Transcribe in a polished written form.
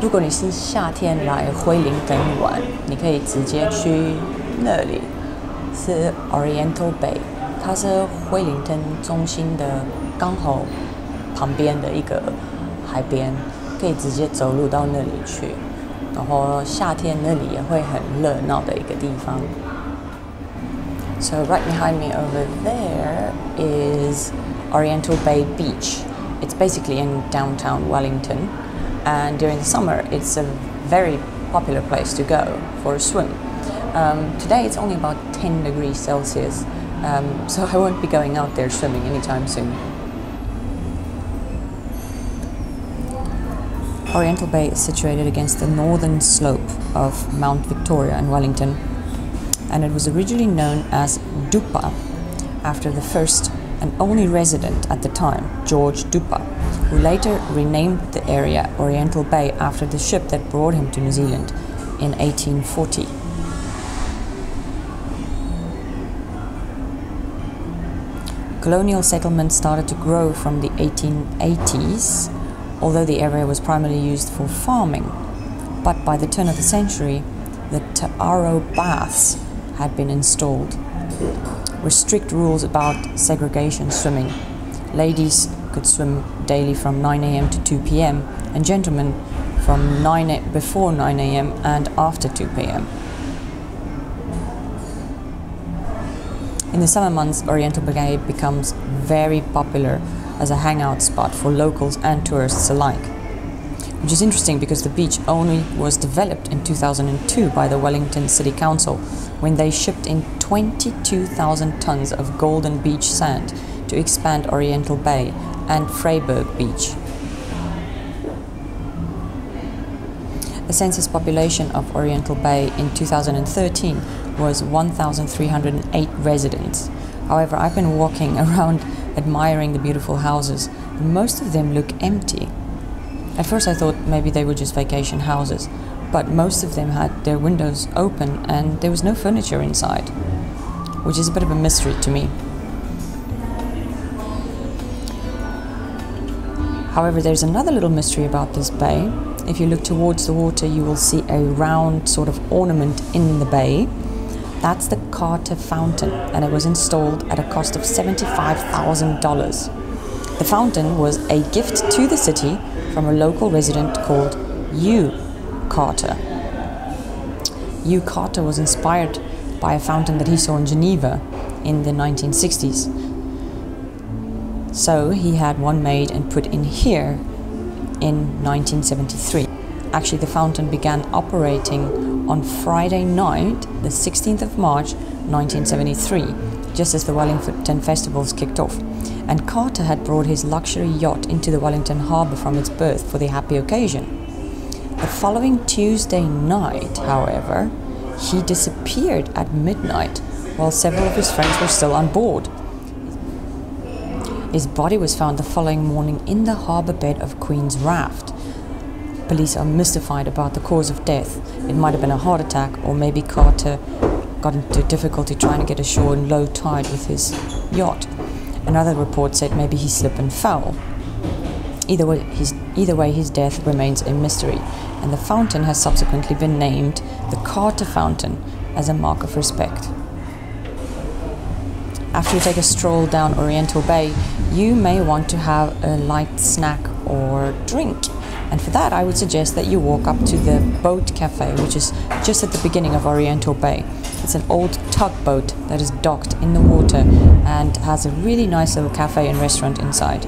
如果你是夏天来惠灵顿玩，你可以直接去那里，是 Oriental Bay， 它是惠灵顿中心的刚好旁边的一个海边，可以直接走路到那里去。然后夏天那里也会很热闹的一个地方。So right behind me over there is Oriental Bay Beach. It's basically in downtown Wellington, and during the summer it's a very popular place to go for a swim. Today it's only about 10 degrees Celsius, so I won't be going out there swimming anytime soon. Oriental Bay is situated against the northern slope of Mount Victoria in Wellington, and it was originally known as Dupa, after the first and only resident at the time, George Dupa, who later renamed the area Oriental Bay after the ship that brought him to New Zealand in 1840. Colonial settlements started to grow from the 1880s, although the area was primarily used for farming. But by the turn of the century, the Ta'aro baths had been installed, with strict rules about segregation swimming. Ladies could swim daily from 9 a.m. to 2 p.m. and gentlemen from before 9 a.m. and after 2 p.m. In the summer months, Oriental Bay becomes very popular as a hangout spot for locals and tourists alike. Which is interesting because the beach only was developed in 2002 by the Wellington City Council, when they shipped in 22,000 tons of golden beach sand to expand Oriental Bay and Freiburg Beach. The census population of Oriental Bay in 2013 was 1,308 residents. However, I've been walking around admiring the beautiful houses, and most of them look empty. At first I thought maybe they were just vacation houses, but most of them had their windows open and there was no furniture inside, which is a bit of a mystery to me. However, there's another little mystery about this bay. If you look towards the water, you will see a round sort of ornament in the bay. That's the Carter Fountain, and it was installed at a cost of $75,000. The fountain was a gift to the city from a local resident called Hugh Carter. Hugh Carter was inspired by a fountain that he saw in Geneva in the 1960s. So he had one made and put in here in 1973. Actually, the fountain began operating on Friday night, the 16th of March 1973, just as the Wellington festivals kicked off. And Carter had brought his luxury yacht into the Wellington harbour from its berth for the happy occasion. The following Tuesday night, however, he disappeared at midnight while several of his friends were still on board. His body was found the following morning in the harbour bed of Queen's Raft. Police are mystified about the cause of death. It might have been a heart attack, or maybe Carter got into difficulty trying to get ashore in low tide with his yacht. Another report said maybe he slipped and fell. Either way, his death remains a mystery, and the fountain has subsequently been named the Carter Fountain as a mark of respect. After you take a stroll down Oriental Bay, you may want to have a light snack or drink. And for that, I would suggest that you walk up to the boat cafe, which is just at the beginning of Oriental Bay. It's an old tugboat that is docked in the water and has a really nice little cafe and restaurant inside.